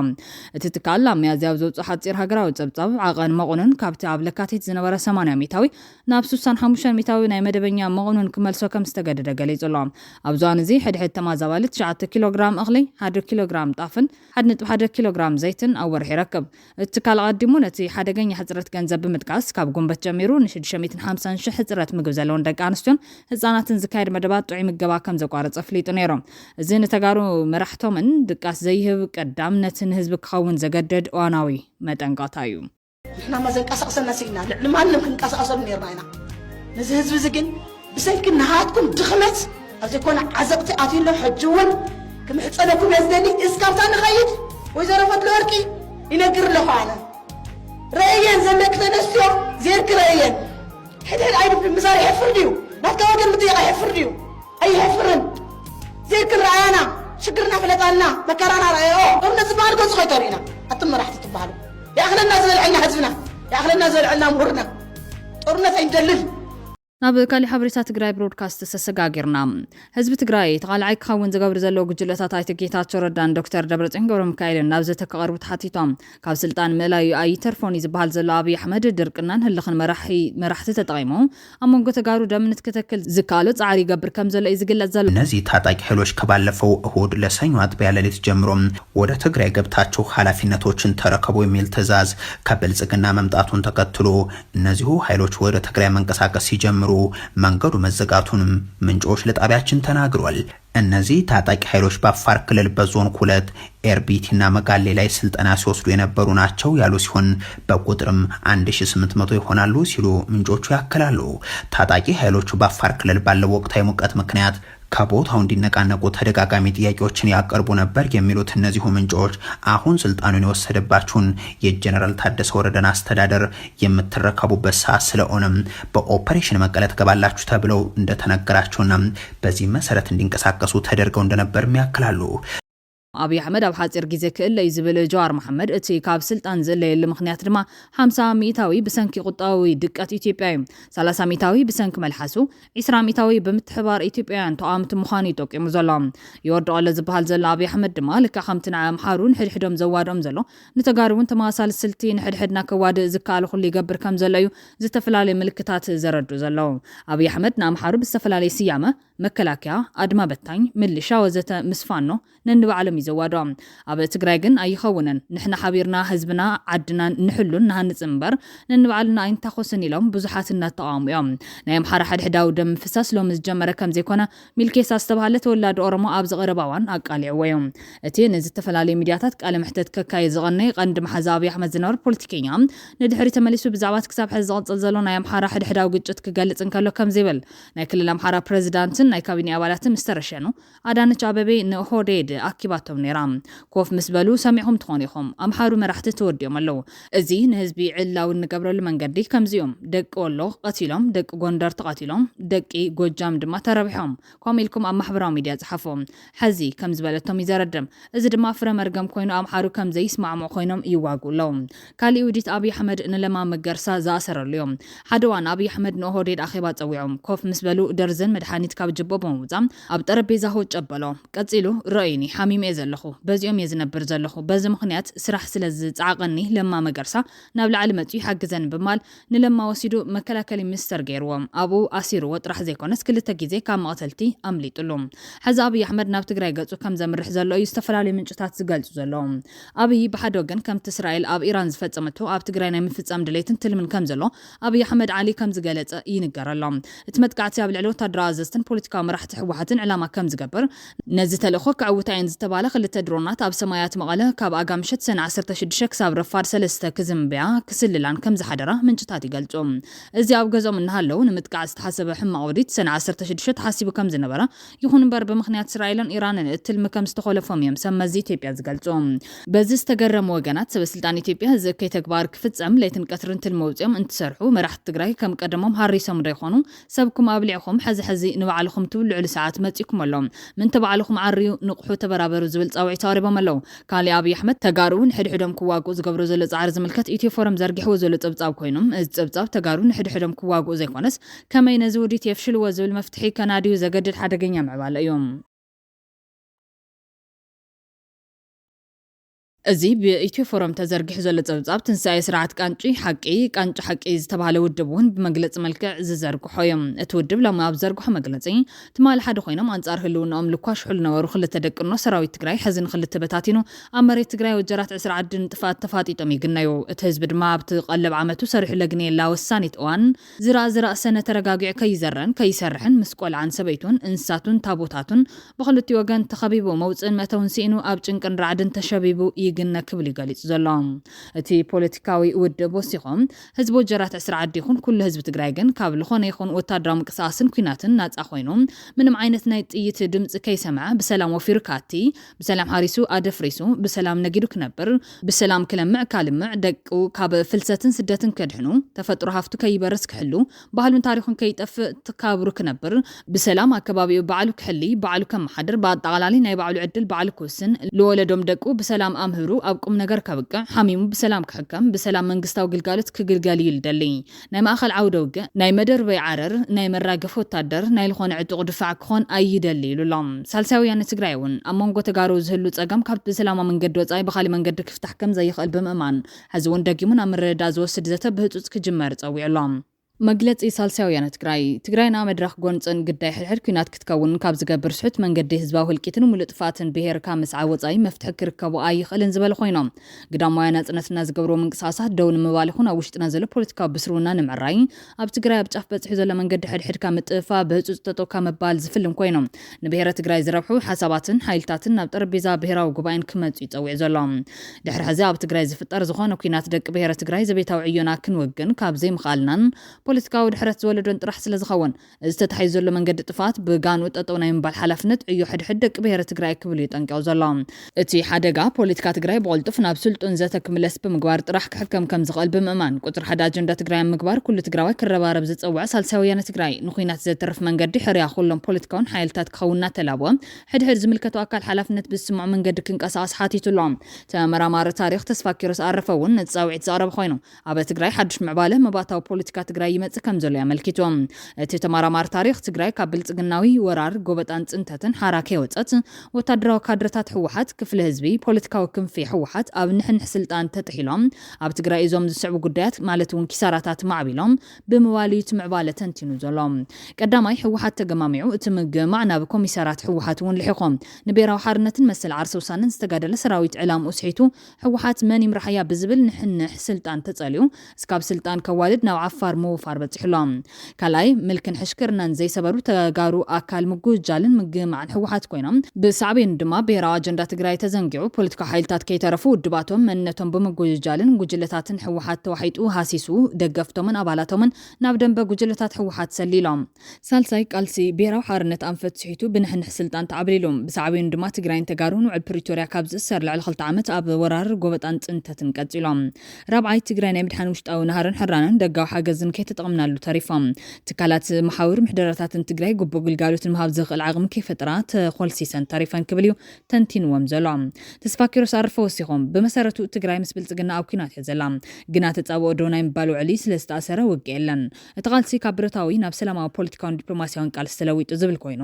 እቲ ትካል ኣብ ሚያዝያ ዘውፅኦ ሓፂር ሃገራዊ ፀብጻብ ዓቐን መቑንን ካብቲ ኣብ ለካቲት ዝነበረ 80 ሚታዊ ናብ 65 ሚታዊ ናይ መደበኛ መቑንን ክመልሶ ከም ዝተገደደ ገሊጹ ኣሎ ኣብ ዞን እዚ ሕድሕድ ተመዛበልቲ 9 ኪሎግራም እኽሊ 1 ኪሎግራም ጣፍን 1.1 ኪሎግራም ዘይትን ኣብ ወርሒ ይረክብ እቲ ትካል ቀዲሙ ነቲ ሓደገኛ ሕፅረት ገንዘብ ምጥቃስ ካብ ጉንበት ጀሚሩ ን650 ሺህ ሕፅረት ምግብ ዘለዎን ደቂ ኣንስትዮን ህፃናትን ዝካየድ መደባት ጥዑይ ምገባ ከም ዘቋረፀ ፍሊጡ ነይሮም እዚ ንተጋሩ መራሕቶምን ድቃስ ዘይህብ ቀዳምነትን ህዝቢ ክኸውን ዘገደድ እዋናዊ መጠንቀቕታ እዩ ንሕና ما ዘንቀሳቕሰና ሲግና ልዕሊ ማንም ክንቀሳቐሰሉ ነርና ኢና ነዚ ህዝቢ እዚ ግን ብሰልኪ ንሃትኩም ድኽመት ኣብ ዘይኮነ ዓዘቕቲ ኣትዩሎ ሕጂ እውን ክምሕፀነኩም የዝደሊ እስካብታ ንኸይድ ወይዘሮ ፈትለ ወርቂ ይነግር ኣለኹ ኣነ رأيين زلك تنسيو زيرك رأيين حد عيب بمزاري حفر ديو ناتك وقل مضيقة حفر ديو أي حفرن زيرك رأينا شكرنا فلتالنا مكرانا رأيوه قمنا زبان قوز خيطورينا أتم راح تتبعلو يا أخلى الناس العنا حزبنا يا أخلى الناس العنا مرنا طورنا فين دلل ናብ ካሊ ሓበሬታ ትግራይ ብሮድካስት ተሰጋጊርና ህዝቢ ትግራይ ተቃልዓይ ክኸውን ዝገብር ዘሎ ጉጅለታት ኣይተ ጌታቸው ረዳን ዶክተር ደብረጽዮን ገብረሚካኤልን ናብ ዘተቀርቡ ተሓቲቶም ካብ ስልጣን ምእላዩ ኣይተርፎኒ ዝበሃል ዘሎ ኣብይ ኣሕመድ ድርቅናን ህልኽን መራሕቲ ተጠቂሙ ኣብ መንጎ ተጋሩ ደምነት ከተክል ዝካሎ ጻዕሪ ይገብር ከም ዘሎ ይዝግለጽ ዘሎ እነዚህ ታጣቂ ኃይሎች ከባለፈው እሁድ ለሰኞ አጥቢያ ሌሊት ጀምሮ ወደ ትግራይ ገብታቸው ኃላፊነቶችን ተረከቡ የሚል ትዕዛዝ ከብልጽግና መምጣቱን ተከትሎ እነዚሁ ኃይሎች ወደ ትግራይ መንቀሳቀስ ሲጀምሩ መንገዱ መዘጋቱንም ምንጮች ለጣቢያችን ተናግሯል። እነዚህ ታጣቂ ኃይሎች በአፋር ክልል በዞን 2 ኤርቢቲና መጋሌ ላይ ስልጠና ሲወስዱ የነበሩ ናቸው ያሉ ሲሆን በቁጥርም 1800 ይሆናሉ ሲሉ ምንጮቹ ያከላሉ። ታጣቂ ኃይሎቹ በአፋር ክልል ባለው ወቅታዊ ሙቀት ምክንያት ከቦታው እንዲነቃነቁ ተደጋጋሚ ጥያቄዎችን ያቀርቡ ነበር የሚሉት እነዚሁ ምንጮች አሁን ስልጣኑን የወሰደባችሁን የጀነራል ታደሰ ወረደን አስተዳደር የምትረከቡበት ሰዓት ስለሆነም በኦፕሬሽን መቀለ ተገባላችሁ ተብለው እንደተነገራቸውና በዚህ መሰረት እንዲንቀሳቀሱ ተደርገው እንደነበር ያክላሉ። ኣብይ ኣሕመድ ኣብ ሓፂር ግዜ ክእለ ዝብል ጀዋር መሐመድ እቲ ካብ ስልጣን ዘለየሉ ምክንያት ድማ 50 ሚታዊ ብሰንኪ ቁጣዊ ድቀት ኢትዮጵያ እዩ 30 ሚታዊ ብሰንኪ መልሓሱ 20 ሚታዊ ብምትሕባር ኢትዮጵያውያን ተቃምቲ ምዃኑ ይጠቂሙ ዘሎ ይወርደቀለ ዝበሃል ዘሎ ኣብይ ኣሕመድ ድማ ልካ ከምቲ ናይ ኣምሓሩን ሕድሕዶም ዘዋድኦም ዘሎ ንተጋሩ እውን ተመሳሳሊ ስልቲ ንሕድሕድና ከዋድእ ዝከኣል ኩሉ ይገብር ከም ዘሎ እዩ ዝተፈላለዩ ምልክታት ዘረዱ ዘሎ ኣብይ ኣሕመድ ንኣምሓሩ ብዝተፈላለየ ስያመ መከላከያ ኣድማ በታኝ ምልሻ ወዘተ ምስፋኖ ነንባዕሎም ይዘዋዶም ኣብ ትግራይ ግን ኣይኸውነን ንሕና ሓቢርና ህዝብና ዓድና ንሕሉን ንሃንጽ እምበር ነንባዕልና ኣይንታኾስን ኢሎም ብዙሓት እናተቃወሙ እዮም ናይ ኣምሓራ ሕድሕዳዊ ደም ፍሳስ ሎም ዝጀመረ ከም ዘይኮነ ሚልኬሳ ዝተባሃለ ተወላዲ ኦሮሞ ኣብ ዝቐረበ እዋን ኣቃሊዕዎ እዮም እቲ ንዝተፈላለዩ ሚድያታት ቃለ መሕተት ከካይ ዝቐነይ ቀንዲ መሓዛ ኣብይ ኣሕመድ ዝነበረ ፖለቲከኛ ንድሕሪ ተመሊሱ ብዛዕባ ክሳብ ሕዚ ዝቕፅል ዘሎ ናይ ኣምሓራ ሕድሕዳዊ ግጭት ክገልጽ እንከሎ ከም ዘይብል ናይ ክልል ኣምሓራ ፕሬዚዳንትን ናይ ካቢኔ ኣባላትን ምስተረሸኑ ኣዳነች ኣበቤ ንኦህዴድ ኣኪባቶ ተዛረባቶም ነራ ኮፍ ምስ በሉ ሰሚዕኩም ትኾኑ ኢኹም ኣምሓሩ መራሕቲ ተወዲኦም ኣለዉ እዚ ንህዝቢ ዕላው ንገብረሉ መንገዲ ከምዚኦም ደቂ ወሎ ቀቲሎም ደቂ ጎንደር ተቐቲሎም ደቂ ጎጃም ድማ ተረቢሖም ከምኡ ኢልኩም ኣብ ማሕበራዊ ሚድያ ጽሓፎም ሕዚ ከም ዝበለቶም ይዘረድም እዚ ድማ ፍረ መርገም ኮይኑ ኣምሓሩ ከም ዘይስማዕምዑ ኮይኖም ይዋጉለው ካሊእ ውዲት ኣብይ ኣሕመድ ንለማ መገርሳ ዝኣሰረሉ እዮም ሓደ ዋን ኣብይ ኣሕመድ ንኦህዴድ ኣኼባ ፀዊዖም ኮፍ ምስ በሉ ደርዘን መድሓኒት ካብ ጅቦ ብምውፃም ኣብ ጠረጴዛ ጨበሎ ቀፂሉ ረአይኒ ሓሚም እየ ዘለኹ በዚኦም እየ ዝነብር ዘለኹ በዚ ምክንያት ስራሕ ስለዝፀዓቐኒ ለማ መገርሳ ናብ ላዕሊ መፅኡ ሓግዘን ብማል ንለማ ወሲዱ መከላከሊ ሚኒስተር ገይርዎም ኣብኡ ኣሲርዎ ጥራሕ ዘይኮነስ ክልተ ግዜ ካብ መቕተልቲ ኣምሊጡሉ ሕዚ ኣብይ ኣሕመድ ናብ ትግራይ ገፁ ከም ዘምርሕ ዘሎ እዩ ዝተፈላለዩ ምንጭታት ዝገልጹ ዘለዉ ኣብይ ብሓደ ወገን ከምቲ እስራኤል ኣብ ኢራን ዝፈፀመቶ ኣብ ትግራይ ናይ ምፍፃም ድሌትን ትልምን ከም ዘሎ ኣብይ ኣሕመድ ዓሊ ከም ዝገለጸ ይንገረሎ እቲ መጥቃዕቲ ኣብ ልዕሊ ወታደራዊ ኣዘዝትን ፖለቲካዊ መራሕቲ ሕወሓትን ዕላማ ከም ዝገበር ነዚ ተልእኮ ክዕውታይን ዝተባለ ክልተ ድሮናት ኣብ ሰማያት መቐለ ካብ ኣጋምሸት ሰነ 16 ክሳብ ረፋድ 3 ክዝምብያ ክስልላን ከም ዝሓደራ ምንጭታት ይገልጹ እዚ ኣብ ገዞም እናሃለው ንምጥቃዕ ዝተሓሰበ ሕማቅ ወዲት ሰነ 16 ተሓሲቡ ከም ዝነበረ ይኹን እምበር ብምክንያት እስራኤልን ኢራንን እትልሚ ከም ዝተኸለፎም እዮም ሰመዚ ኢትዮጵያ ዝገልጹ በዚ ዝተገረሙ ወገናት ሰበስልጣን ኢትዮጵያ እዚ እከይ ተግባር ክፍጸም ለይትን ቀትርን ትልሚ ወፂኦም እንትሰርሑ መራሕቲ ትግራይ ከም ቀደሞም ሃሪሶም ደይኾኑ ሰብኩም ኣብሊዕኹም ሕዚ ንባዕልኹም ትብሉ ልዕሊ ሰዓት መፂኩም ኣሎም ምን ተባዕልኹም ዓርዩ ንቑሑ ተበራበሩ ዝብል ፃውዒት ኣቅሪቦም ኣለዉ ካሊእ ኣብይ ኣሕመድ ተጋሩ ንሕድሕዶም ክዋግኡ ዝገብሩ ዘሎ ጻዕሪ ዝምልከት ኢትዮ ፎረም ዘርጊሕዎ ዘሎ ፀብጻብ ኮይኖም እዚ ፀብጻብ ተጋሩ ንሕድሕዶም ክዋግኡ ዘይኮነስ ከመይ ነዚ ውዲት የፍሽልዎ ዝብል መፍትሒ ከናድዩ ዘገድድ ሓደገኛ ምዕባለ እዮም እዚ ብኢትዮ ፎረም ተዘርጊሑ ዘሎ ፀብጻብ ትንሳኤ ስርዓት ቃንጪ ሓቂ ዝተባሃለ ውድብ እውን ብመግለፂ መልክዕ ዝዘርግሖ እዮም እቲ ውድብ ሎሚ ኣብ ዘርግሖ መግለፂ ትማል ሓደ ኮይኖም ኣንጻር ህልውናኦም ልኳሽ ሕሉ ነበሩ ክልተ ደቅኖ ሰራዊት ትግራይ ሕዚ ንክልተ በታቲኑ ኣብ መሬት ትግራይ ወጀራት 20 ዓድን ጥፋት ተፋጢጦም ይግነዩ እቲ ህዝቢ ድማ ኣብቲ ቀለብ ዓመቱ ሰሪሑ ለግኔላ ወሳኒት እዋን ዝራእ ሰነ ተረጋጊዑ ከይዘረን ከይሰርሕን ምስ ቆልዓን ሰበይቱን እንስሳቱን ታቦታቱን ብክልቲ ወገን ተኸቢቡ መውፅን መተውን ሲኢኑ ኣብ ጭንቅን ራዕድን ተሸቢቡ ይግነ ክብል ይገልጽ ዘሎ እቲ ፖለቲካዊ ውድብ ወሲኾም ህዝቢ ወጀራት 20 ዓዲ ይኹን ኩሉ ህዝቢ ትግራይ ግን ካብ ልኾነ ይኹን ወታደራዊ ምቅሳስን ኩናትን ናጻ ኮይኑ ምንም ዓይነት ናይ ጥይት ድምፂ ከይሰምዐ ብሰላም ወፊሩ ካቲ ብሰላም ሓሪሱ ኣደፍሪሱ ብሰላም ነጊዱ ክነብር ብሰላም ክለምዕ ካልምዕ ደቁ ካብ ፍልሰትን ስደትን ከድሕኑ ተፈጥሮ ሃፍቱ ከይበርስ ክሕሉ ባህሉን ታሪኹን ከይጠፍእ ተካብሩ ክነብር ብሰላም ኣከባቢኡ በዓሉ ክሕሊ በዓሉ ከመሓድር በኣጠቓላሊ ናይ በዓሉ ዕድል በዓሉ ክውስን ለወለዶም ደቁ ብሰላም ኣምህሩ ኣብ ቁም ነገር ከብቅዕ ሓሚሙ ብሰላም ክሕከም ብሰላም መንግስታዊ ግልጋሎት ክግልገል ይልደሊ ናይ ማእኸል ዓውደ ውግእ ናይ መደር ወይ ዓረር ናይ መራገፍ ወታደር ናይ ልኾነ ዕጡቕ ድፋዕ ክኾን ኣይደሊ ይብሎም ሳልሳይ ወያነ ትግራይ እውን ኣብ መንጎ ተጋሩ ዝህሉ ፀገም ካብ ብሰላማዊ መንገዲ ወፃኢ ብኻሊእ መንገዲ ክፍታሕ ከም ዘይኽእል ብምእማን ሕዚ እውን ደጊሙ ናብ ምርድዳእ ዝወስድ ዘተ ብህፁፅ ክጅመር ፀዊዕሎም መግለፂ ሳልሳይ ወያነ ትግራይና መድረኽ ጎንፅን ግዳይ ሕድሕድ ኩናት ክትከውን ካብ ዝገብር ስሑት መንገዲ ህዝባዊ ህልቂትን ሙሉእ ጥፋትን ብሄርካ ምስዓ ወፃኢ መፍትሒ ክርከቡ ኣይኽእልን ዝበለ ኮይኖም ግዳማውያን ናጽነትና ዝገብርዎ ምንቅስቓሳት ደው ንምባል ይኹን ኣብ ውሽጥና ዘሎ ፖለቲካዊ ብስሩና ንምዕራይ ኣብ ትግራይ ኣብ ጫፍ በፂሑ ዘሎ መንገዲ ሕድሕድካ ምጥፋ ብህፁፅ ጠጠውካ መባል ዝፍልም ኮይኖም ንብሄረ ትግራይ ዝረብሑ ሓሳባትን ሓይልታትን ናብ ጠረጴዛ ብሄራዊ ጉባኤን ክመፁ ይፀዊዕ ዘሎ ድሕሪ ሕዚ ኣብ ትግራይ ዝፍጠር ዝኾነ ኩናት ደቂ ብሄረ ትግራይ ዘቤታዊ ዕዮና ክንወግን ካብ ዘይምኽኣልናን ፖለቲካዊ ድሕረት ዝወለዶን ጥራሕ ስለ ዝኸውን እዚ ተታሒዙ ዘሎ መንገዲ ጥፋት ብጋኑ ጠጠው ናይ ምባል ሓላፍነት ዕዮ ሕድሕድ ደቂ ብሄረ ትግራይ ክብሉ ይጠንቀው ዘሎ እቲ ሓደጋ ፖለቲካ ትግራይ ብቕልጡፍ ናብ ስልጡን ዘተ ክምለስ ብምግባር ጥራሕ ክሕከም ከም ዝኽእል ብምእማን ቁፅሪ ሓደ ኣጀንዳ ትግራይ ምግባር ኩሉ ትግራዋይ ክረባረብ ዝፀውዕ ሳልሳይ ወያነ ትግራይ ንኩናት ዘተርፍ መንገዲ ሕርያ ኩሎም ፖለቲካውን ሓይልታት ክኸውና ተላብዎ ሕድሕድ ዝምልከቱ ኣካል ሓላፍነት ብዝስምዑ መንገዲ ክንቀሳቐስ ሓቲቱሎም ተመራማሪ ታሪክ ተስፋ ኪሮስ ኣረፈ እውን ነፃውዒት ዘቕረበ ኮይኑ ኣብ ትግራይ ሓድሽ ምዕባለ መባታዊ ፖለቲካ ትግራይ ይመጽእ ከም ዘሎ ያመልክቶም እቲ ተመራማሪ ታሪክ ትግራይ ካብ ብልጽግናዊ ወራር ጎበጣን ጽንተትን ሓራከ ወጻት ወታደራዊ ካድረታት ሕወሓት ክፍለ ህዝቢ ፖለቲካዊ ክንፊ ሕወሓት ኣብ ንሕንሕ ስልጣን ተጥሒሎም ኣብ ትግራይ እዞም ዝስዕቡ ጉዳያት ማለት እውን ኪሳራታት ማዕቢሎም ብምዋልዩት ምዕባለ ተንቲኑ ዘሎ ቀዳማይ ሕወሓት ተገማሚዑ እቲ ምግማዕ ናብ ኮሚሳራት ሕወሓት እውን ልሒኾም ንብሔራዊ ሓርነትን መሰል ዓርሰ ውሳነን ዝተጋደለ ሰራዊት ዕላም ውስሒቱ ሕወሓት መን ይምራሕያ ብዝብል ንሕንሕ ስልጣን ተጸልዩ እስካብ ስልጣን ከዋልድ ናብ ዓፋር ምውፋ ዓፋር በጽሕሎም ካልኣይ ምልክን ሕሽክርናን ዘይሰበሩ ተጋሩ ኣካል ምጉጃልን ምግማዕን ሕወሓት ኮይኖም ብሳዕቤን ድማ ብሄራዊ ኣጀንዳ ትግራይ ተዘንጊዑ ፖለቲካዊ ሓይልታት ከይተረፉ ውድባቶም መንነቶም ብምጉጃልን ጉጅለታትን ሕወሓት ተዋሒጡ ሃሲሱ ደገፍቶምን ኣባላቶምን ናብ ደንበ ጉጅለታት ሕወሓት ሰሊሎም ሳልሳይ ቃልሲ ብሄራዊ ሓርነት ኣንፈት ስሒቱ ብንሕንሕ ስልጣን ተዓብሊሎም ብሳዕቤን ድማ ትግራይን ተጋሩን ውዕል ፕሪቶርያ ካብ ዝእሰር ልዕሊ 2 ዓመት ኣብ ወራር ጎበጣን ጽንተትን ቀጺሎም ራብዓይ ትግራይ ናይ ምድሓን ውሽጣዊ ናሃርን ሕራንን ደጋዊ ሓገዝን ከይተጠቕምናሉ ተሪፎም ትካላት ማሕበር ምሕደራታትን ትግራይ ግቡእ ግልጋሎትን ምሃብ ዝኽእል ዓቕሚ ከይፈጠራ ተኾልሲሰን ተሪፈን ክብል እዩ ተንቲንዎም ዘሎ ተስፋ ኪሮስ ኣርፈ ወሲኾም ብመሰረቱ ትግራይ ምስ ብልጽግና ኣብ ኩናት እያ ዘላ ግና ተጻብኦ ዶ ናይ ምባል ውዕሊ ስለ ዝተኣሰረ ውግእ የለን እቲ ቃልሲ ካብ ብረታዊ ናብ ሰላማዊ ፖለቲካውን ዲፕሎማስያውን ቃልሲ ተለዊጡ ዝብል ኮይኑ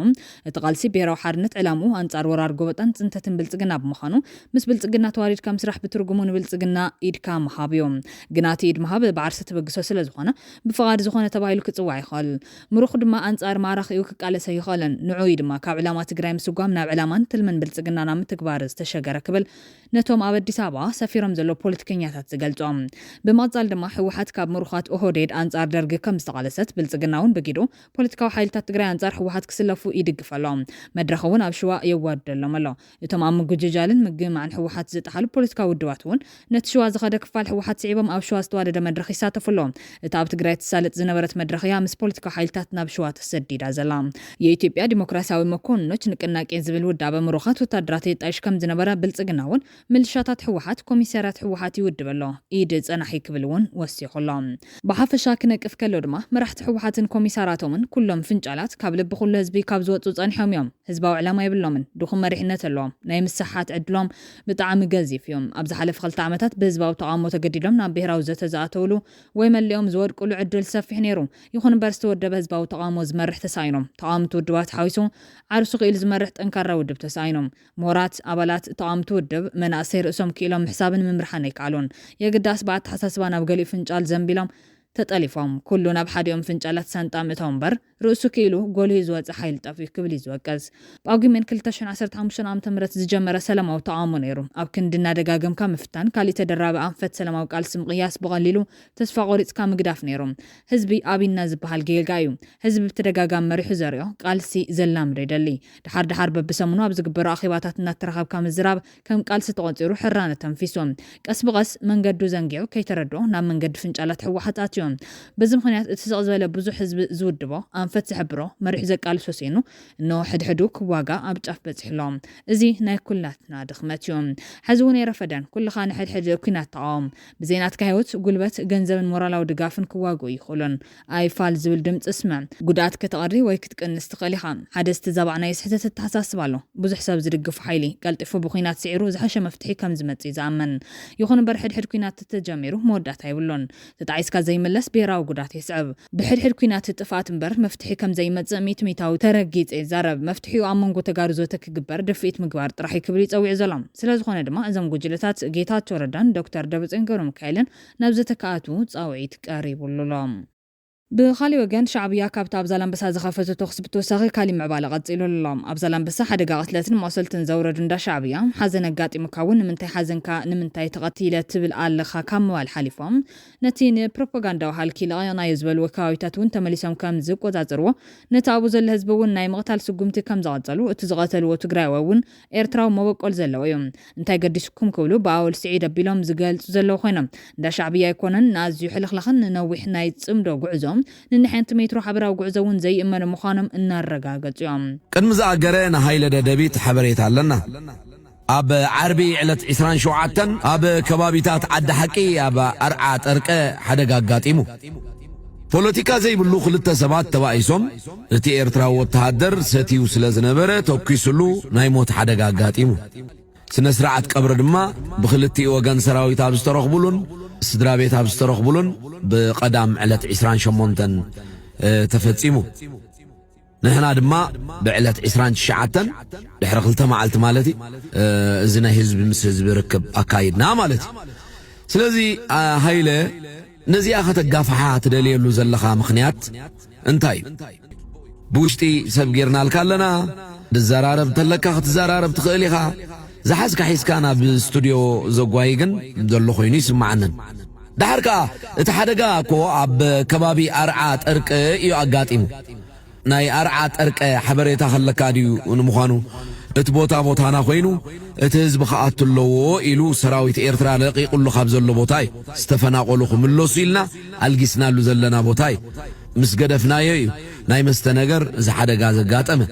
እቲ ቃልሲ ብሄራዊ ሓርነት ዕላምኡ ኣንጻር ወራር ጎበጣን ጽንተትን ብልጽግና ብምዃኑ ምስ ብልጽግና ተዋሪድካ ምስራሕ ብትርጉሙ ንብልጽግና ኢድካ መሃብዮም ግናቲ ኢድ መሃብ ብዓርሰ ተበግሶ ስለ ዝኾነ ብፍቓድ ዝኾነ ተባሂሉ ክጽዋዕ ይኽእል ምሩኽ ድማ አንጻር ማራኺኡ ክቃለሰ ይኽእልን ንዑይ ድማ ካብ ዕላማ ትግራይ ምስጓም ናብ ዕላማን ትልምን ብልጽግና ናብ ምትግባር ዝተሸገረ ክብል ነቶም ኣብ አዲስ አበባ ሰፊሮም ዘሎ ፖለቲከኛታት ዝገልጾም ብመጻል ድማ ሕወሓት ካብ ምሩኻት ኦህዴድ አንጻር ደርጊ ከም ዝተቃለሰት ብልጽግናውን በጊዱ ፖለቲካዊ ሓይልታት ትግራይ አንጻር ሕወሓት ክስለፉ ይድግፈሎም መድረኸውን ኣብ ሽዋ የዋደሎም ኣሎ እቶም ኣብ ምጉጅጃልን ምግማዕን ሕወሓት ዝጠሓሉ ፖለቲካዊ ውድባትን ነቲ ሽዋ ዝኸደ ክፋል ሕወሓት ስዒቦም ኣብ ሽዋ ዝተዋደደ መድረኽ ይሳተፉሎም እቲ ኣብ ትግራይ ተሳለጥ ዝነበረት መድረኽያ ምስ ፖለቲካዊ ሓይልታት ናብ ሽዋ ተሰዲዳ ዘላ የኢትዮጵያ ዲሞክራሲያዊ መኮንኖች ንቅናቄ ዝብል ውዳበ ምሩኻት ወታደራት የጣይሽ ከም ዝነበረ ብልጽግናውን ምልሻታት ሕወሓት ኮሚሳርያት ሕወሓት ይውድበሎ ኢድ ጸናሒ ክብልውን ወሲኹሎም ብሓፈሻ ክነቅፍ ከሎ ድማ መራሕቲ ሕወሓትን ኮሚሳራቶምን ኩሎም ፍንጫላት ካብ ልቢ ኩሉ ህዝቢ ካብ ዝወፁ ጸኒሖም እዮም ህዝባዊ ዕላማ ይብሎምን ድኹም መሪሕነት ኣለዎም ናይ ምሳሓት ዕድሎም ብጣዕሚ ገዚፍ እዮም ኣብ ዝሓለፈ 2 ዓመታት ብህዝባዊ ተቃውሞ ተገዲዶም ናብ ብሄራዊ ዘተ ዝኣተውሉ ወይ መሊኦም ዝወድቁሉ ዕድል ሰፊሕ ነይሩ ይኹን እምበር ዝተወደበ ህዝባዊ ተቃውሞ ዝመርሕ ተሳኢኖም ተቃውምቲ ውድባት ሓዊሱ ዓርሱ ክኢል ዝመርሕ ጠንካራ ውድብ ተሳኢኖም ምሁራት ኣባላት ተቃውምቲ ውድብ መናእሰይ ርእሶም ክኢሎም ምሕሳብን ምምርሓን ኣይከኣሉን የግዳስ በኣተሓሳስባ ናብ ገሊኡ ፍንጫል ዘንቢሎም ተጠሊፎም ኩሉ ናብ ሓዲኦም ፍንጫላት ሳንጣ ምእታው እምበር ርእሱ ክኢሉ ጎልዩ ዝወፀ ሓይል ጠፊኡ ክብል ይዝወቀዝ ጳጉሜን 2015 ዓ.ም ዝጀመረ ሰላማዊ ተቃውሞ ነይሩ ኣብ ክንድና ደጋገምካ ምፍታን ካልእ ተደራቢ ኣንፈት ሰላማዊ ቃልሲ ምቕያስ ብቐሊሉ ተስፋ ቆሪፅካ ምግዳፍ ነይሩ ህዝቢ ኣብይና ዝበሃል ጌልጋ እዩ ህዝቢ ብተደጋጋሚ መሪሑ ዘርዮ ቃልሲ ዘላምዶ ይደሊ ድሓር በብሰሙኑ ኣብ ዝግበሩ ኣኼባታት እናተረኸብካ ምዝራብ ከም ቃልሲ ተቆፂሩ ሕራነ ተንፊሶም ቀስ ብቐስ መንገዱ ዘንጊዑ ከይተረድኦ ናብ መንገዲ ፍንጫላት ሕወሓት ኣትዮም በዚ ምኽንያት እቲ ስቕ ዝበለ ብዙሕ ህዝቢ ዝውድቦ አንፈት ዝሕብሮ መሪሕ ዘቃልሶ ሲኑ እኖ ሕድሕዱ ክዋጋ ኣብ ጫፍ በፂሕሎም እዚ ናይ ኩላትና ድኽመት እዩ ሕዚ እውን የረፈደን ኩልኻ ንሕድሕድ ኩናት ተቃወም ብዜናትካ ህይወት ጉልበት ገንዘብን ሞራላዊ ድጋፍን ክዋጉ ይኽእሉን ኣይፋል ዝብል ድምፂ ስምዕ ጉድኣት ከተቐሪ ወይ ክትቅንስ ትኽእል ኢኻ ሓደ ዝተዛባዕናዮ ስሕተት ተሓሳስብ ኣሎ ብዙሕ ሰብ ዝድግፉ ሓይሊ ቀልጢፉ ብኩናት ስዒሩ ዝሓሸ መፍትሒ ከም ዝመጽእ ዝኣመን ይኹን እምበር ሕድሕድ ኩናት ተጀሚሩ መወዳእታ ይብሎን ተጣዒስካ ዘይመለስ ብሄራዊ ጉድኣት ይስዕብ ብሕድሕድ ኩናት ጥፋት እምበር መፍትሒ ከም ዘይመጽእ ሚትሚታዊ ተረጊጽ ዛረብ መፍትሒኡ ኣብ መንጎ ተጋሩ ዞተ ክግበር ድፍኢት ምግባር ጥራሕ ክብል ይጸውዕ ዘሎም ስለዝኾነ ድማ እዞም ጉጅለታት ጌታቸው ረዳን ዶክተር ደብረጽዮን ገብረሚካኤልን ናብ ዘተካኣቱ ጻውዒት ቀሪቡሎም ብኻሊ ወገን ሻዕብያ ካብታ ኣብ ዛላንበሳ ዝኸፈተ ተኽሲ ብተወሳኺ ካሊእ ምዕባለ ቀፂሉ ኣሎም ኣብ ዛላንበሳ ሓደጋ ቅትለትን መቕሰልትን ዘውረዱ እንዳ ሻዕብያ ሓዘን ኣጋጢሙካ እውን ንምንታይ ሓዘንካ ንምንታይ ተቐቲለ ትብል ኣለኻ ካብ ምባል ሓሊፎም ነቲ ንፕሮፓጋንዳዊ ሃልኪ ለቐናዮ ዝበሉ ከባቢታት እውን ተመሊሶም ከም ዝቆፃፅርዎ ነቲ ኣብኡ ዘሎ ህዝቢ እውን ናይ ምቕታል ስጉምቲ ከም ዝቐፀሉ እቲ ዝቐተልዎ ትግራይ እውን ኤርትራዊ መበቆል ዘለዎ እዮም እንታይ ገዲስኩም ክብሉ ብኣወል ስዒድ ኣቢሎም ዝገልጹ ዘለዉ ኮይኖም እንዳ ሻዕብያ ኣይኮነን ንኣዝዩ ሕልኽልኽን ነዊሕ ናይ ጽምዶ ጉዕዞም ንንሓንቲ ሜትሮ ሓበራዊ ጉዕዞ እውን ዘይእመኑ ምዃኖም እናረጋገጹ እዮም ቅድሚ ዝኣገረ ንሃይለ ደደቢት ሓበሬታ ኣለና ኣብ ዓርቢ ዕለት 27 ኣብ ከባቢታት ዓዲ ሓቂ ኣብ ኣርዓ ጠርቀ ሓደጋ ኣጋጢሙ ፖለቲካ ዘይብሉ ክልተ ሰባት ተባኢሶም እቲ ኤርትራዊ ወተሃደር ሰትዩ ስለ ዝነበረ ተኪሱሉ ናይ ሞት ሓደጋ ኣጋጢሙ ስነ ስርዓት ቀብሪ ድማ ብክልቲኡ ወገን ሰራዊት ኣብ ዝተረኽቡሉን ስድራ ቤት ኣብ ዝተረኽቡሉን ብቐዳም ዕለት 28 ተፈጺሙ ንሕና ድማ ብዕለት 29 ድሕሪ 2 መዓልቲ ማለት እዚ ናይ ህዝቢ ምስ ህዝቢ ርክብ ኣካይድና ማለት ስለዚ ሃይለ ነዚኣ ከተጋፍሓ ትደልየሉ ዘለኻ ምኽንያት እንታይ ብውሽጢ ሰብ ጌርናልካ ኣለና ድዘራረብ ተለካ ክትዘራረብ ትኽእል ኢኻ ዝሓዝካ ሒዝካ ናብ ስቱድዮ ዘጓይ ግን ዘሎ ኮይኑ ይስማዓንን دحرك اتحدقا كو عب كبابي أرعات أرك إيو أقاتيمو ناي أرعات أرك حبريتا خلقا ديو ونمخانو اتبوتا بوتانا خوينو اتهزب خاطت اللو إلو سراويت إيرترا لقي قلو خابز اللو بوتاي استفنا قولوكم اللو سيلنا القسنا اللو زلنا بوتاي مسقدفنا يو ناي مستنقر زحدقا زقاتمه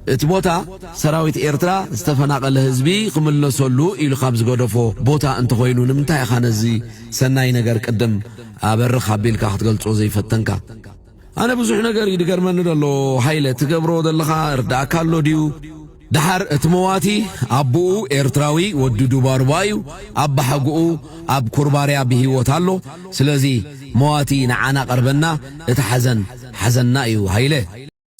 اتبوتا سراويت إيرترا استفنا قل هزبي قم اللو سولو إلو خابز قدفو بوتا انت خوينو نمتاي خانزي سناي نقر قدم أبر خابيل كاحت قلتو زي فتنكا أنا بزوح نقر يدقر من دلو حيلة تقبرو دلخا ارداء كالو ديو دحر اتمواتي أبو إيرتراوي ودودو باربايو أب حقو أب كورباريا بهيوتالو سلازي مواتي نعانا قربنا اتحزن حزننا ايو هايله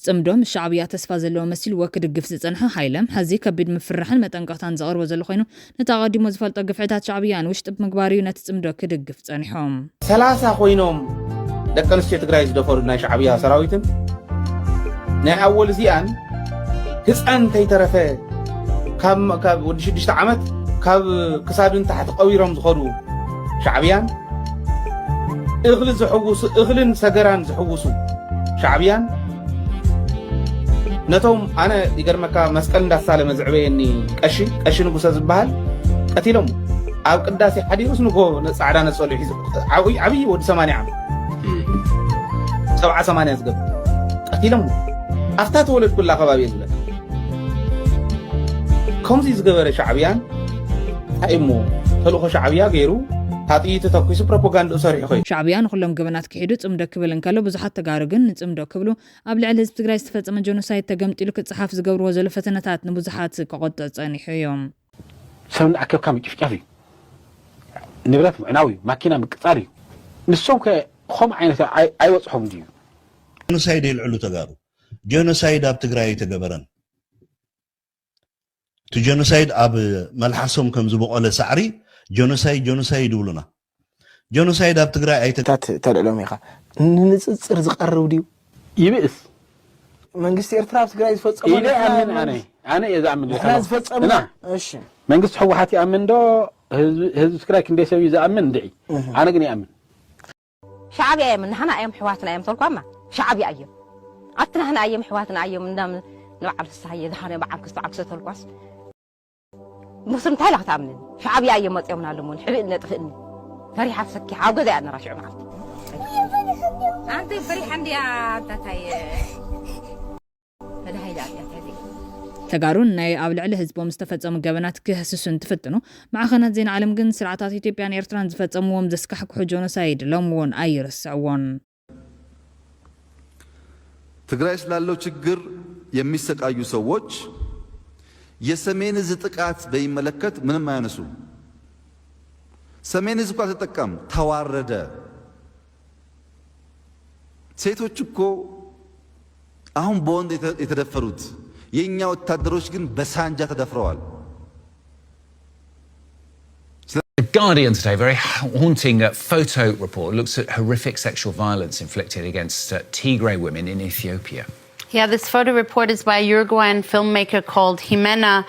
صمدوم الشعبية تسفى زلو مسيل وكد قفز صنحة حيلم حزي كبيد مفرحن متنقطان زغر وزلو خينو نتاغادي مزفلت قفعتات شعبيان وشتب مقباريو نتصمدو كد قفز صنحهم 30 خوينوم دقنسي تقراي زدفرو ناي شعبية سراويتن ناي أول زيان هسان تيترفه كاب ودي شدشت عمت كاب كسادن تحت قويرهم زخرو شعبيان اغلن زحوسو اغلن سقران زحوسو شعبيان نتوم أنا يقرمكا مسكن دا سالة مزعبيني قشي نقوسا زبهال قتيلهم أو قداسي حديث نقو سعدان السؤال يحيز عبي ود 8 عام 7 زقب قتيلهم أفتات ولد كل قبابي زبهال كمزي زقبر شعبيان هايمو تلوخ شعبيا غيرو هاتي تتوكيسو بروباغاندا صريح خوي شعبيان كلهم قبنات كحيدو صمدو كبلن كلو بزحات تغارغن صمدو كبلو ابلع الحزب تግራይ ዝተፈጸመ ጆኖሳይድ ተገምጢሉ ክጽሓፍ ዝገብርዎ ዘሎ ፈተነታት ንብዙሓት ከቆጥ ጸኒሑ እዮም ሰምን አከብ ካም ጭፍጫፊ ንብረት ምዕናዊ ማኪና ምቅጻሪ ንሶም ከኸም ዓይነት አይወጽሖም ዲዩ ጆኖሳይድ ይልዕሉ ተጋሩ ጆኖሳይድ ኣብ ትግራይ ተገበረን ቱ ጆኖሳይድ ኣብ መልሓሶም ከም ዝበቆለ ሳዕሪ ጆኖሳይድ ይብሉና ጆኖሳይድ ኣብ ትግራይ አይተታት ተልዕሎም ኢኻ ንጽጽር ዝቀርብ ዲዩ ይብስ መንግስት ኤርትራ ኣብ ትግራይ ዝፈጸመ ኣነ የዛምን ዝፈጸመ እሺ መንግስት ሕወሓት ይኣምን ዶ ህዝብ ትግራይ ክንደይ ሰብ ይዝኣምን እንድዒ ኣነ ግን ይኣምን ሻዕብያ የምን ንሕና እዮም ሕወሓትና እዮም ተልኳማ ሻዕብያ እዮም ኣትና ሕና እዮም ሕወሓትና እዮም እንዳም ንባዓል ፍሳሐየ ዝሓነ በዓል ክስተዓክሰ ተልኳስ مسلم تايلخ تامن شعبي اي مصيمنا لمون حبي نطفئني فريحه سكي حاو غدا انا راشع معك انت فريحه عندي انت تاي هذا هيدا هذه تغارون ناي اب لعل حزبهم استفصم غبنات كهسسن تفتنو مع خنات زين عالم جن سرعات اثيوبيان ايرتران زفصموم زسكحك جونوسايد لمون ايرسعون ትግራይ ስላለው ችግር የሚሰቃዩ ሰዎች የሰሜን ዕዝ ጥቃት በሚመለከት ምንም አያነሱ ሰሜን ዕዝ እንኳን ተጠቀም ተዋረደ ሴቶች እኮ አሁን በወንድ የተደፈሩት የኛ ወታደሮች ግን በሳንጃ ተደፍረዋል Guardian today, very haunting photo report, looks at horrific sexual violence inflicted against Tigray women in Ethiopia. Yeah, this photo report is by a Uruguayan filmmaker called Jimena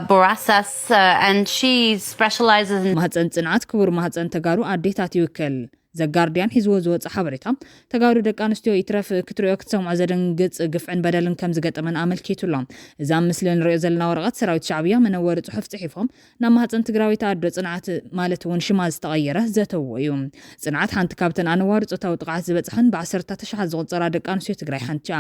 Borrasas, and she specializes in... ማህፀን ጽንዓት ክቡር ማህፀን ተጋሩ አዴታት ይውከል ዘጋርዲያን ሒዝዎ ዝወጽ ሓበሬታ ተጋሩ ደቂ ኣንስትዮ ይትረፍ ክትሪኦ ክትሰምዖ ዘደንግጽ ግፍዕን በደልን ከም ዝገጠመን ኣመልኪቱሎም እዛ ምስሊ ንሪኦ ዘለና ወረቐት ሰራዊት ሻዕብያ መነወሪ ጽሑፍ ጽሒፎም ናብ ማህፀን ትግራዊት ኣዶ ጽንዓት ማለት እውን ሽማ ዝተቐየረ ዘተዎ እዩ ጽንዓት ሓንቲ ካብተን ኣነዋሪ ጾታዊ ጥቃዓት ዝበጽሐን ብ10 ተሽሓት ዝቑፀራ ደቂ ኣንስትዮ ትግራይ ሓንቲ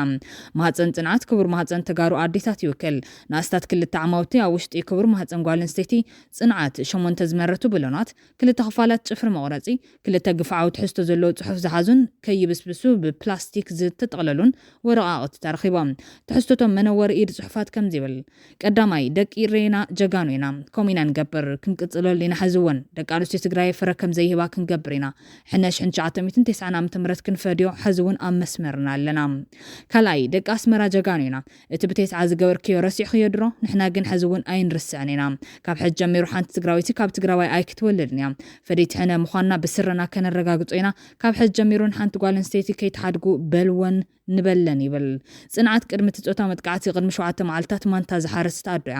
ማህፀን ጽንዓት ክቡር ማህፀን ተጋሩ ኣዴታት ይውከል ናስታት ክልተ ዓማውቲ ኣብ ውሽጢ ክቡር ማህፀን ጓል ኣንስተይቲ ጽንዓት 8 ዝመረቱ ብሎናት ክልተ ክፋላት ጽፍሪ መቑረጺ ክልተ ግፋ عود حستو زلو صحف زحازون كي بسبسو ببلاستيك زيت تقللون ورقاقت ترخيبا تحستوتهم منور إيد صحفات كم زيبل قداماي دك إيرينا جاقانوينا كومينا نقبر كنقصلو لينا حزوان دك آنوستي تقراي فركم زيهبا كنقبرينا حناش حنشعاتم 29 عام تمرت كنفاديو حزوان أم مسمرنا لنا كالاي دك أسمرا جاقانوينا اتبتيس عاز قور كيو رسيح يدرو نحنا قن حزوان أين رسعنينا كاب حج جميرو حانت تقراويتي كاب تقراوي آي كتولدنيا فديت حنا مخانا بسرنا كان الرقا ነረጋግጾይና ካብ ሕጅ ጀሚሩን ሓንቲ ጓል ኣንስተይቲ ከይተሓድጉ በልወን ንበለን ይብል ጽንዓት ቅድሚ ትጾታ መጥቃዕቲ ቅድሚ 7 መዓልታት ማንታ ዝሓረስት ኣዶያ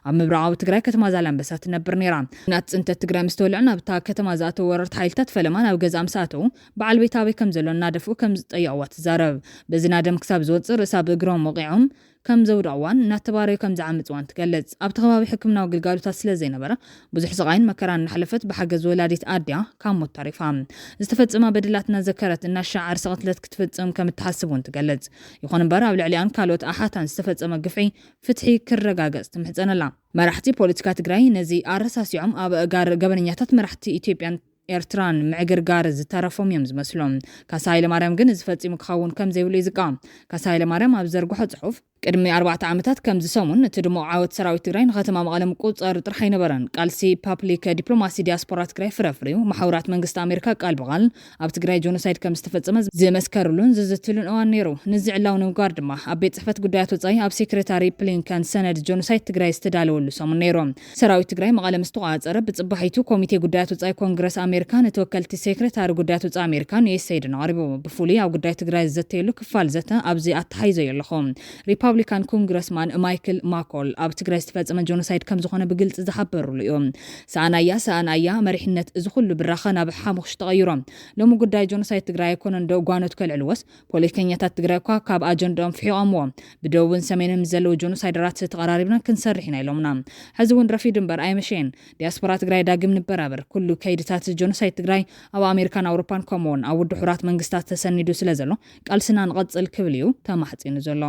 ኣብ ምብራቃዊ ትግራይ ከተማ ዛላንበሳ ትነብር ነይራ ናት ጽንተት ትግራይ ምስተወልዕና ኣብታ ከተማ ዝኣተው ወረርቲ ሓይልታት ፈለማን ኣብ ገዛ ምሳኣተው በዓል ቤታዊ ከም ዘሎ እናደፍኡ ከም ዝጠየቅዋ ትዛረብ በዝና ደም ክሳብ ዝወፅር ርእሳ ብእግሮም ወቂዖም ከም ዘውዳዋን እናተባረዩ ከም ዝዓምጽዋን ትገልጽ ኣብቲ ከባቢ ሕክምናዊ ግልጋሎታት ስለ ዘይነበረ ብዙሕ ስቃይን መከራን እናሕለፈት ብሓገዝ ወላዲት ኣድያ ካብ ሞት ተሪፋ ዝተፈጸመ በደላትና ዘከረት እናሻዓር ሰቕትለት ክትፈጽም ከም እትሓስቡን ትገልጽ ይኹን እምበር ኣብ ልዕሊያን ካልኦት ኣሓታን ዝተፈጸመ ግፍዒ ፍትሒ ክረጋገጽ ትምሕጸነላ መራሕቲ ፖለቲካ ትግራይ ነዚ ኣረሳሲዖም ኣብ እጋር ገበነኛታት መራሕቲ ኢትዮጵያን ኤርትራን ምዕግርጋር ዝተረፎም እዮም ዝመስሎም ካሳ ሃይለማርያም ግን ዝፈጺሙ ክኸውን ከም ዘይብሉ ይዝቃም ካሳ ሃይለማርያም ኣብ ዘርግሖ ጽሑፍ ቅድሚ 4 ዓመታት ከም ዝሰሙን እቲ ድሞ ዓወት ሰራዊት ትግራይ ንከተማ መቐለ ምቁፅጻር ጥራሕ ኣይነበረን ቃልሲ ፓብሊክ ዲፕሎማሲ ዲያስፖራ ትግራይ ፍረፍሪዩ ማሕበራት መንግስቲ ኣሜሪካ ቃል በቃል ኣብ ትግራይ ጆኖሳይድ ከም ዝተፈጸመ ዝመስከሩሉን ዝዝትሉን እዋን ነይሩ ንዚ ዕላው ንምጓር ድማ ኣብ ቤት ጽሕፈት ጉዳያት ወጻኢ ኣብ ሴክሬታሪ ፕሊንከን ሰነድ ጆኖሳይድ ትግራይ ዝተዳለወሉ ሰሙን ነይሮም ሰራዊት ትግራይ መቐለ ምስ ተቆጻጸረ ብጽባሒቱ ኮሚቴ ጉዳያት ወጻኢ ኮንግረስ ኣሜሪካ ነተወከልቲ ሴክሬታሪ ጉዳያት ወጻኢ ኣሜሪካ ንዩኤስኤድ ነቕሪቡ ብፍሉይ ኣብ ጉዳይ ትግራይ ዘተየሉ ክፋል ዘተ ኣብዚ ኣተሓይዘ የለኹም ሪፐብሊካን ኮንግረስማን ማይክል ማኮል ኣብ ትግራይ ዝተፈጸመ ጆኖሳይድ ከም ዝኾነ ብግልጽ ዝሓበሩሉ እዮም ሰኣናያ መሪሕነት እዚ ኩሉ ብራኸ ናብ ሓሙኽሽ ተቐይሮም ሎሚ ጉዳይ ጆኖሳይድ ትግራይ ኣይኮነን ዶ ጓኖት ከልዕልወስ ፖለቲከኛታት ትግራይ እኳ ካብ ኣጀንዳኦም ፍሒቖምዎ ብደቡብን ሰሜንን ዘለዉ ጆኖሳይደራት ተቐራሪብና ክንሰርሕ ኢና ኢሎምና ሕዚ እውን ረፊድ እምበር ኣይመሸን ዲያስፖራ ትግራይ ዳግም ንበራበር ኩሉ ከይድታት ጆኖሳይድ ትግራይ ኣብ ኣሜሪካን ኣውሮፓን ከምኡውን ኣብ ውድብ ሕቡራት መንግስታት ተሰኒዱ ስለ ዘሎ ቃልስና ንቐጽል ክብል እዩ ተማሕጺኑ ዘሎ